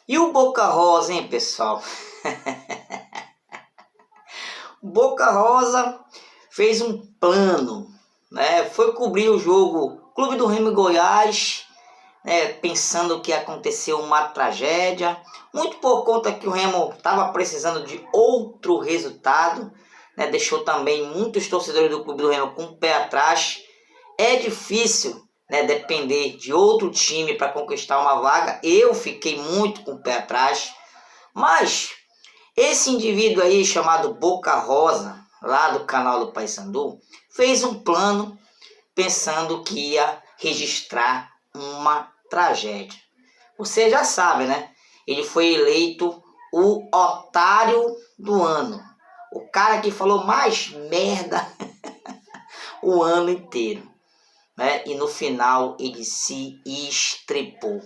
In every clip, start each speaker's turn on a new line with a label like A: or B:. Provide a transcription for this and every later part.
A: E o Boca Rosa, hein, pessoal? Boca Rosa fez um plano, né? Foi cobrir o jogo Clube do Remo e Goiás, né? Pensando que aconteceu uma tragédia, muito por conta que o Remo estava precisando de outro resultado, né? Deixou também muitos torcedores do Clube do Remo com o pé atrás. É difícil, né, depender de outro time para conquistar uma vaga. Eu fiquei muito com o pé atrás, mas esse indivíduo aí chamado Boca Rosa, lá do canal do Paysandu, fez um plano pensando que ia registrar uma tragédia. Você já sabe, né? Ele foi eleito o otário do ano. O cara que falou mais merda o ano inteiro, né? E no final ele se estrepou.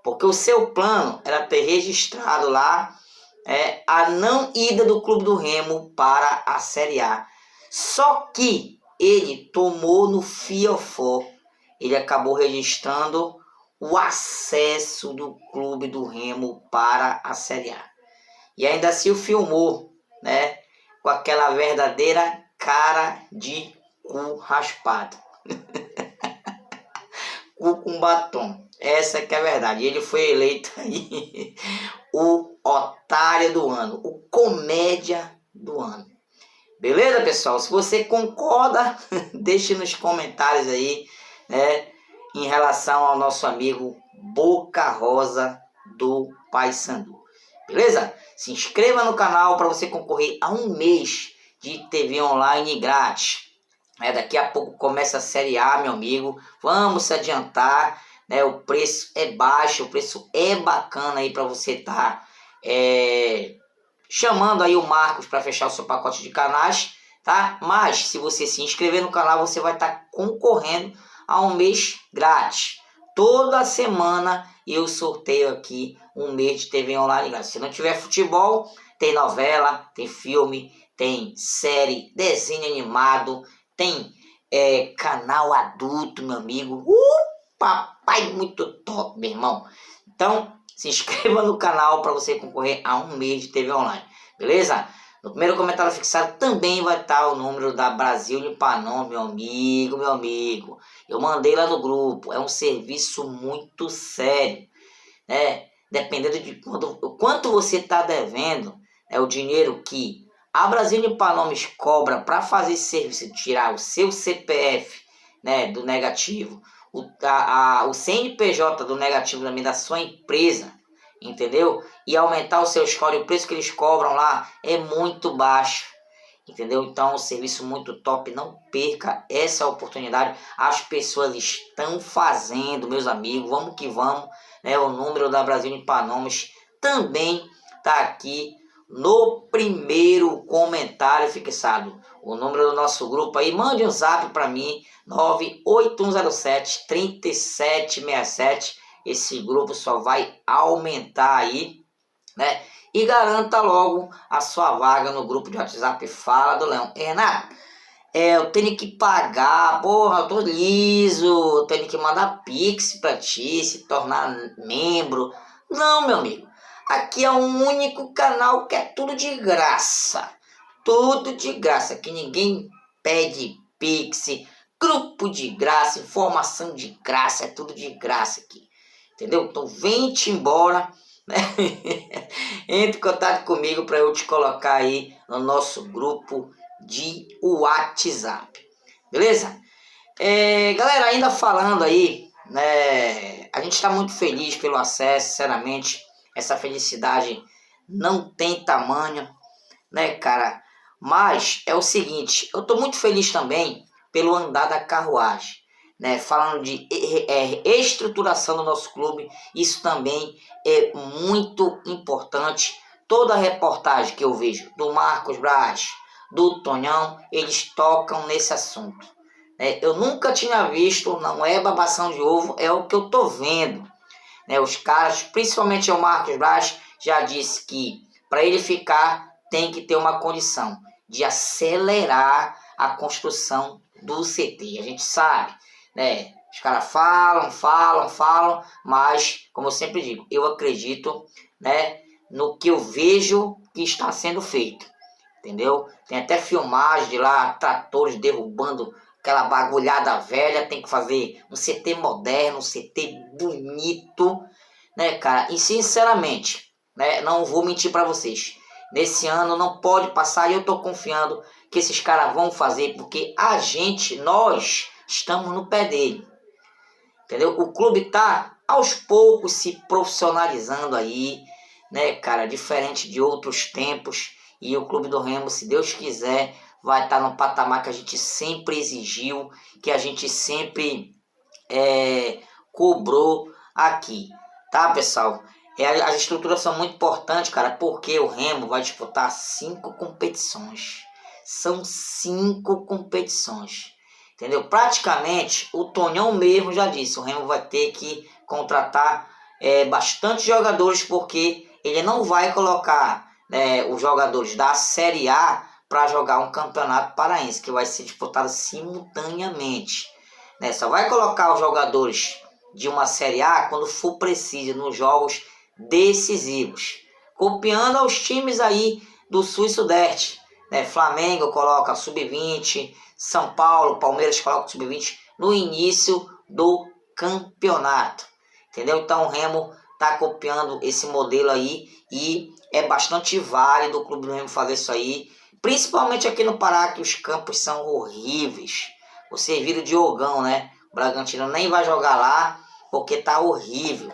A: Porque o seu plano era ter registrado lá a não ida do Clube do Remo para a Série A. Só que ele tomou no fiofó. Ele acabou registrando o acesso do Clube do Remo para a Série A. E ainda assim o filmou, né? Com aquela verdadeira cara de cu raspado. Cu com batom. Essa que é a verdade. Ele foi eleito aí o otário do ano, o comédia do ano. Beleza, pessoal? Se você concorda, deixe nos comentários aí, né, em relação ao nosso amigo Boca Rosa do Paysandu. Beleza? Se inscreva no canal para você concorrer a um mês de TV online grátis. Daqui a pouco começa a Série A, meu amigo. Vamos se adiantar, né? O preço é baixo, o preço é bacana aí para você estar chamando aí o Marcos para fechar o seu pacote de canais, tá? Mas se você se inscrever no canal, você vai estar concorrendo a um mês grátis. Toda semana eu sorteio aqui um mês de TV online grátis. Se não tiver futebol, tem novela, tem filme, tem série, desenho animado, tem canal adulto, meu amigo. Papai muito top, meu irmão. Então, se inscreva no canal para você concorrer a um mês de TV online, beleza? No primeiro comentário fixado também vai estar o número da Brasil Limpa Nome, meu amigo. Eu mandei lá no grupo, é um serviço muito sério, né? Dependendo de quanto você está devendo, o dinheiro que a Brasil Limpa Nomes cobra para fazer esse serviço, tirar o seu CPF, né, do negativo, o CNPJ do negativo também da sua empresa, entendeu? E aumentar o seu score, o preço que eles cobram lá é muito baixo, entendeu? Então é um serviço muito top, não perca essa oportunidade. As pessoas estão fazendo, meus amigos, vamos que vamos, né? O número da Brasil Limpa Nomes também está aqui no primeiro comentário fixado. O número do nosso grupo aí, mande um zap para mim, 98107-3767. Esse grupo só vai aumentar aí, né? E garanta logo a sua vaga no grupo de WhatsApp Fala do Leão. Renato, eu tenho que pagar, porra, eu tô liso, eu tenho que mandar Pix pra ti, se tornar membro. Não, meu amigo. Aqui é o único canal que é tudo de graça. Tudo de graça. Aqui ninguém pede Pix, grupo de graça, informação de graça, é tudo de graça aqui. Entendeu? Então vem-te embora, né? Entre em contato comigo para eu te colocar aí no nosso grupo de WhatsApp. Beleza? Galera, ainda falando aí, né? A gente está muito feliz pelo acesso, sinceramente. Essa felicidade não tem tamanho, né, cara? Mas é o seguinte, eu tô muito feliz também pelo andar da carruagem, né? Falando de estruturação do nosso clube, isso também é muito importante. Toda a reportagem que eu vejo do Marcos Braz, do Tonhão, eles tocam nesse assunto. Eu nunca tinha visto, não é babação de ovo, é o que eu tô vendo. Os caras, principalmente o Marcos Braz, já disse que para ele ficar tem que ter uma condição de acelerar a construção do CT. A gente sabe, né, Os caras falam, mas, como eu sempre digo, eu acredito, né, no que eu vejo que está sendo feito, entendeu? Tem até filmagem de lá, tratores derrubando aquela bagulhada velha, tem que fazer um CT moderno, um CT bonito, né, cara? E sinceramente, né, não vou mentir para vocês, nesse ano não pode passar e eu tô confiando que esses caras vão fazer, porque nós estamos no pé dele. Entendeu? O clube tá aos poucos se profissionalizando aí, né, cara? Diferente de outros tempos. E o Clube do Remo, se Deus quiser, vai estar no patamar que a gente sempre exigiu, que a gente sempre cobrou aqui. Tá, pessoal? As estruturas são muito importantes, cara, porque o Remo vai disputar 5 competições. São 5 competições. Entendeu? Praticamente, o Tonhão mesmo já disse, o Remo vai ter que contratar bastante jogadores, porque ele não vai colocar os jogadores da Série A para jogar um campeonato paraense, que vai ser disputado simultaneamente. Né? Só vai colocar os jogadores de uma Série A quando for preciso, nos jogos decisivos. Copiando aos times aí do Sul e Sudeste. Né? Flamengo coloca Sub-20, São Paulo, Palmeiras coloca o Sub-20 no início do campeonato. Entendeu? Então o Remo está copiando esse modelo aí e é bastante válido o Clube do Remo fazer isso aí. Principalmente aqui no Pará, que os campos são horríveis. Você vira o Diogão, né? O Bragantino nem vai jogar lá porque tá horrível.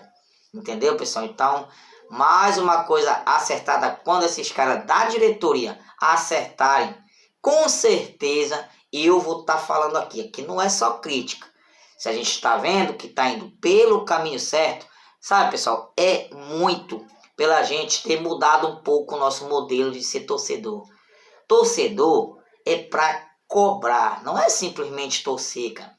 A: Entendeu, pessoal? Então, mais uma coisa acertada, quando esses caras da diretoria acertarem, com certeza eu vou estar falando aqui. Aqui não é só crítica. Se a gente está vendo que está indo pelo caminho certo, sabe, pessoal, é muito pela gente ter mudado um pouco o nosso modelo de ser torcedor. Torcedor é para cobrar, não é simplesmente torcer, cara.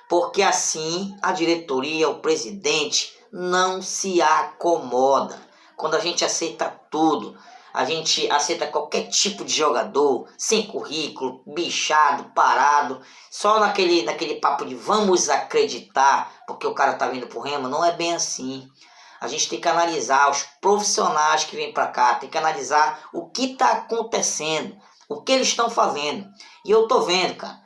A: Porque assim a diretoria, o presidente não se acomoda. Quando a gente aceita tudo, a gente aceita qualquer tipo de jogador, sem currículo, bichado, parado, só naquele papo de vamos acreditar, porque o cara tá vindo pro Remo, não é bem assim. A gente tem que analisar os profissionais que vêm para cá, tem que analisar o que está acontecendo, o que eles estão fazendo. E eu tô vendo, cara,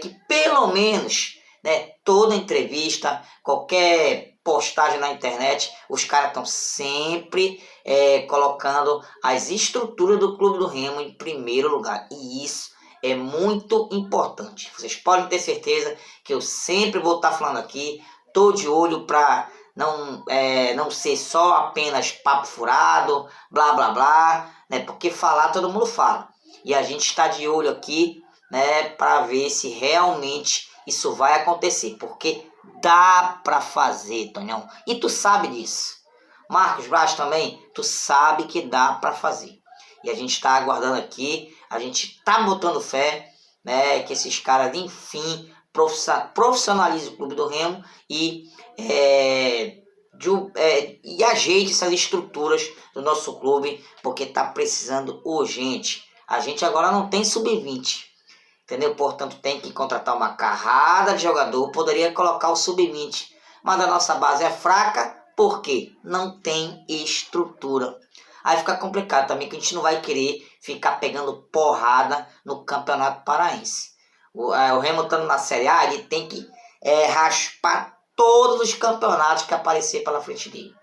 A: que pelo menos, né, toda entrevista, qualquer postagem na internet, os caras estão sempre colocando as estruturas do Clube do Remo em primeiro lugar. E isso é muito importante. Vocês podem ter certeza que eu sempre vou estar falando aqui, tô de olho para não ser só apenas papo furado, blá blá blá, né? Porque falar todo mundo fala. E a gente está de olho aqui, né, para ver se realmente isso vai acontecer, porque dá para fazer, Tonhão. E tu sabe disso. Marcos Braz também, tu sabe que dá para fazer. E a gente está aguardando aqui, a gente tá botando fé, né, que esses caras, enfim, profissionalizem o Clube do Remo e ajeite essas estruturas do nosso clube, porque tá precisando urgente. A gente agora não tem sub-20, entendeu? Portanto, tem que contratar uma carrada de jogador, poderia colocar o sub-20, mas a nossa base é fraca, porque não tem estrutura. Aí fica complicado também, que a gente não vai querer ficar pegando porrada no Campeonato Paraense. O Remo estando na Série A, ele tem que raspar todos os campeonatos que aparecer pela frente dele.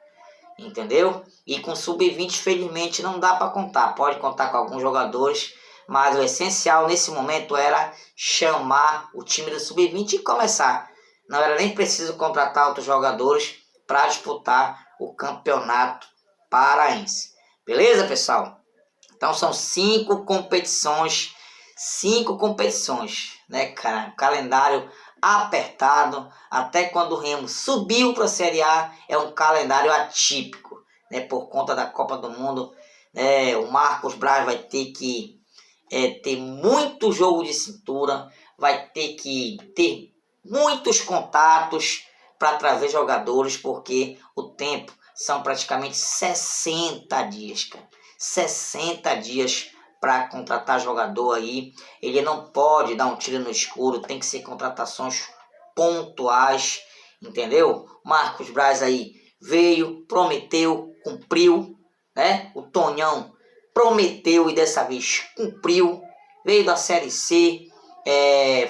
A: Entendeu? E com sub-20, felizmente, não dá para contar. Pode contar com alguns jogadores, mas o essencial nesse momento era chamar o time do sub-20 e começar. Não era nem preciso contratar outros jogadores para disputar o Campeonato Paraense. Beleza, pessoal? Então são 5 competições, né, cara? Calendário apertado. Até quando o Remo subiu para a Série A, é um calendário atípico, né? Por conta da Copa do Mundo, o Marcos Braz vai ter que ter muito jogo de cintura, vai ter que ter muitos contatos para trazer jogadores, porque o tempo são praticamente 60 dias, cara. 60 dias para contratar jogador aí, ele não pode dar um tiro no escuro, tem que ser contratações pontuais, entendeu? Marcos Braz aí veio, prometeu, cumpriu, né? O Tonhão prometeu e dessa vez cumpriu, veio da Série C,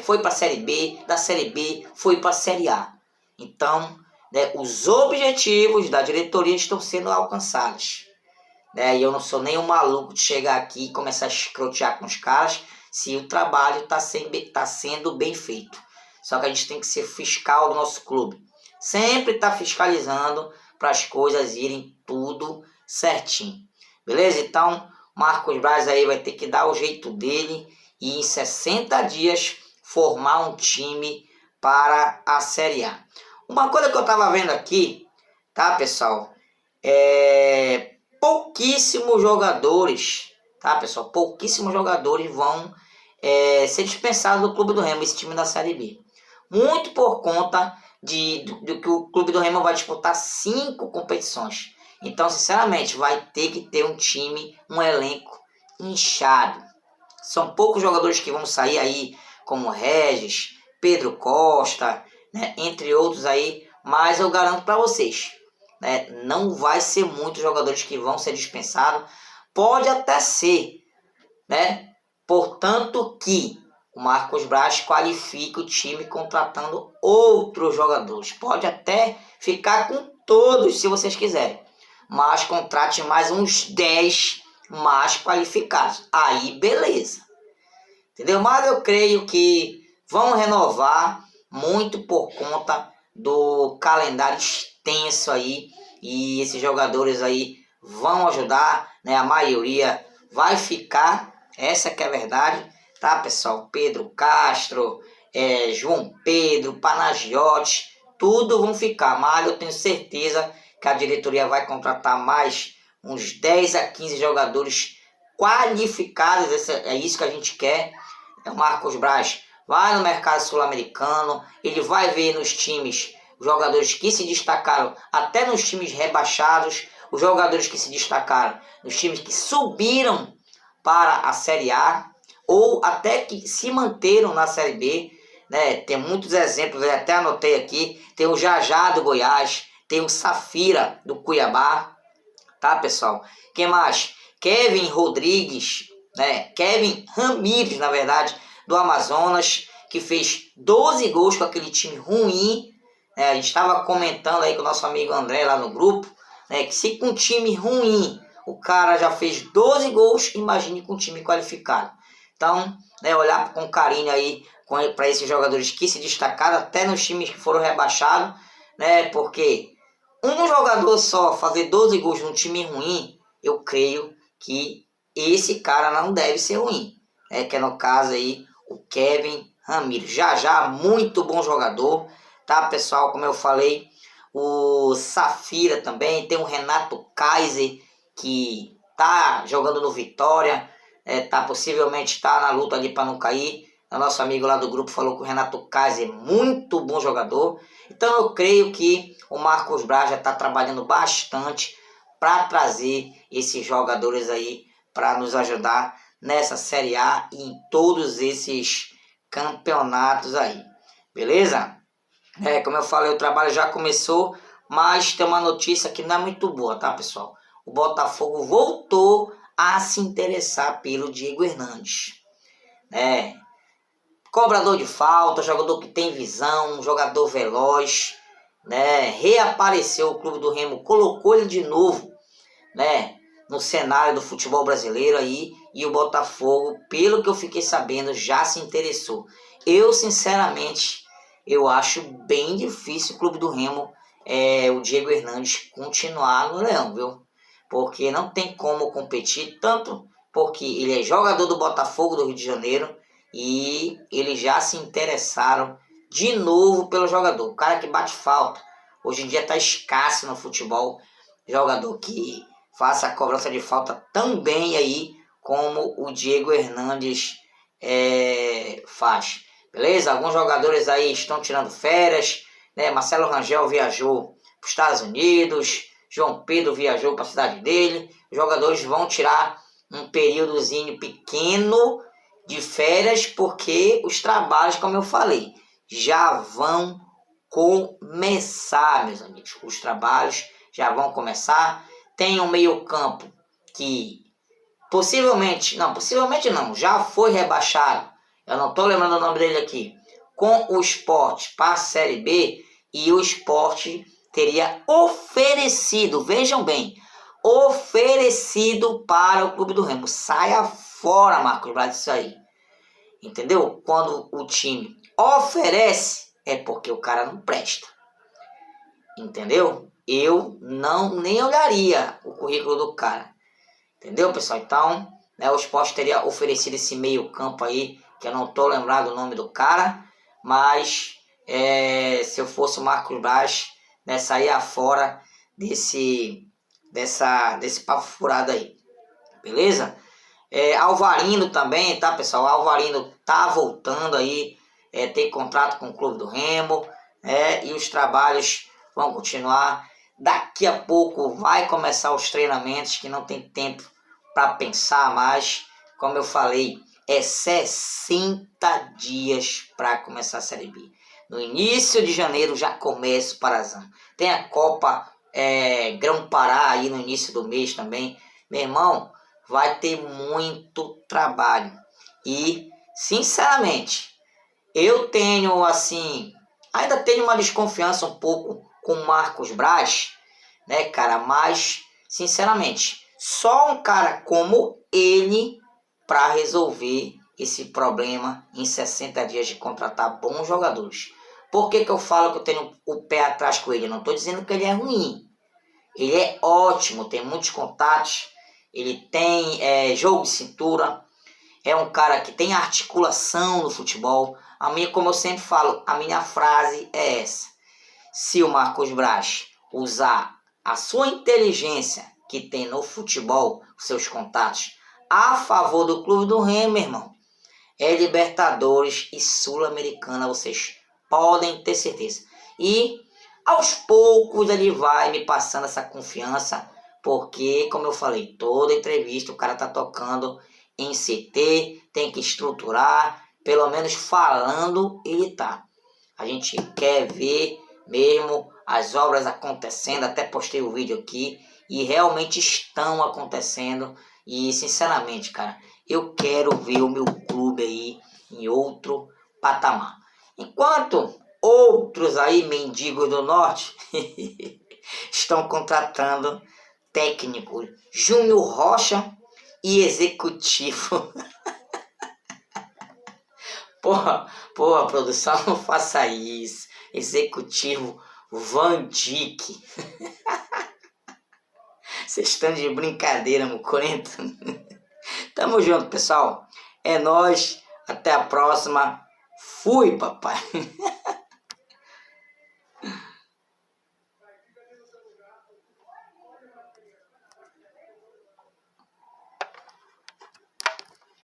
A: foi para a Série B, da Série B foi para a Série A. Então, né, os objetivos da diretoria estão sendo alcançados. Né? E eu não sou nem um maluco de chegar aqui e começar a escrotear com os caras se o trabalho está sendo bem feito. Só que a gente tem que ser fiscal do nosso clube. Sempre tá fiscalizando para as coisas irem tudo certinho. Beleza? Então, Marcos Braz aí vai ter que dar o jeito dele e em 60 dias formar um time para a Série A. Uma coisa que eu tava vendo aqui, tá, pessoal? Pouquíssimos jogadores, tá, pessoal? Pouquíssimos jogadores vão ser dispensados do Clube do Remo, esse time da Série B. Muito por conta do que o Clube do Remo vai disputar 5 competições. Então, sinceramente, vai ter que ter um time, um elenco inchado. São poucos jogadores que vão sair aí, como Regis, Pedro Costa, né, entre outros aí, mas eu garanto para vocês, né, não vai ser muitos jogadores que vão ser dispensados. Pode até ser, né? Portanto que o Marcos Braz qualifica o time contratando outros jogadores. Pode até ficar com todos se vocês quiserem, mas contrate mais uns 10 mais qualificados. Aí beleza, entendeu? Mas eu creio que vão renovar muito por conta do calendário extenso aí, e esses jogadores aí vão ajudar, né? A maioria vai ficar, essa que é a verdade, tá, pessoal? Pedro Castro, João Pedro, Panagiotti, tudo vão ficar, mas eu tenho certeza que a diretoria vai contratar mais uns 10 a 15 jogadores qualificados. É isso que a gente quer. O Marcos Braz vai no mercado sul-americano, ele vai ver nos times os jogadores que se destacaram, até nos times rebaixados, os jogadores que se destacaram nos times que subiram para a Série A, ou até que se manteram na Série B, né? Tem muitos exemplos, eu até anotei aqui, tem o Jajá do Goiás, tem o Safira do Cuiabá, tá, pessoal? Quem mais? Kevin Rodrigues, né? Kevin Ramírez, na verdade, do Amazonas, que fez 12 gols com aquele time ruim. A gente estava comentando aí com o nosso amigo André lá no grupo, né, que se com um time ruim o cara já fez 12 gols, imagine com um time qualificado. Então, né, olhar com carinho aí para esses jogadores que se destacaram, até nos times que foram rebaixados, né, porque um jogador só fazer 12 gols num time ruim, eu creio que esse cara não deve ser ruim. Que é no caso aí o Kevin Ramírez. Já, muito bom jogador, tá, pessoal? Como eu falei, o Safira também, tem o Renato Kaiser, que tá jogando no Vitória, possivelmente tá na luta ali para não cair. O nosso amigo lá do grupo falou que o Renato Kaiser é muito bom jogador. Então eu creio que o Marcos Braz já está trabalhando bastante para trazer esses jogadores aí para nos ajudar nessa Série A e em todos esses campeonatos aí. Beleza? Como eu falei, o trabalho já começou, mas tem uma notícia que não é muito boa, tá, pessoal? O Botafogo voltou a se interessar pelo Diego Hernandes. Cobrador de falta, jogador que tem visão, jogador veloz, né? Reapareceu o Clube do Remo, colocou ele de novo, né, no cenário do futebol brasileiro aí, e o Botafogo, pelo que eu fiquei sabendo, já se interessou. Eu, sinceramente, eu acho bem difícil o Clube do Remo, o Diego Hernandes, continuar no Leão, viu? Porque não tem como competir, tanto porque ele é jogador do Botafogo do Rio de Janeiro, e eles já se interessaram de novo pelo jogador. O cara que bate falta. Hoje em dia está escasso no futebol. Jogador que faça a cobrança de falta tão bem aí como o Diego Hernandes faz. Beleza? Alguns jogadores aí estão tirando férias, né? Marcelo Rangel viajou para os Estados Unidos. João Pedro viajou para a cidade dele. Os jogadores vão tirar um períodozinho pequeno de férias, porque os trabalhos, como eu falei, já vão começar, meus amigos. Os trabalhos já vão começar. Tem um meio-campo que possivelmente não, já foi rebaixado. Eu não estou lembrando o nome dele aqui. Com o Sport para a Série B, e o Sport teria oferecido, vejam bem, oferecido para o Clube do Remo. Saia fora, Marcos Braz, disso aí. Entendeu? Quando o time oferece, é porque o cara não presta. Entendeu? Eu nem olharia o currículo do cara. Entendeu, pessoal? Então, né, o Sport teria oferecido esse meio campo aí, que eu não estou lembrado o nome do cara, mas se eu fosse o Marcos Braz, né, saía fora desse papo furado aí. Beleza? Alvarino também, tá, pessoal? Alvarino tá voltando aí, tem contrato com o Clube do Remo, e os trabalhos vão continuar. Daqui a pouco vai começar os treinamentos, que não tem tempo para pensar mais. Como eu falei, é 60 dias para começar a Série B. No início de janeiro já começa o Parazão. Tem a Copa Grão-Pará aí no início do mês também. Meu irmão, vai ter muito trabalho. E, sinceramente, eu tenho, assim, ainda tenho uma desconfiança um pouco com o Marcos Braz, né, cara? Mas, sinceramente, só um cara como ele para resolver esse problema em 60 dias de contratar bons jogadores. Por que eu falo que eu tenho o pé atrás com ele? Eu não estou dizendo que ele é ruim. Ele é ótimo, tem muitos contatos, ele tem jogo de cintura, é um cara que tem articulação no futebol. Como eu sempre falo, a minha frase é essa: se o Marcos Braz usar a sua inteligência que tem no futebol, seus contatos, a favor do Clube do Remo, meu irmão, é Libertadores e Sul-Americana, vocês podem ter certeza. E aos poucos ele vai me passando essa confiança, porque, como eu falei, toda entrevista o cara tá tocando em CT, tem que estruturar, pelo menos falando ele tá. A gente quer ver mesmo as obras acontecendo, até postei o vídeo aqui, e realmente estão acontecendo. E sinceramente, cara, eu quero ver o meu clube aí em outro patamar. Enquanto outros aí, mendigos do norte, estão contratando técnico Júnior Rocha e executivo. Porra, produção, não faça isso. Executivo Van Dijk. Vocês estão de brincadeira, mucorento. Tamo junto, pessoal. É nóis. Até a próxima. Fui, papai.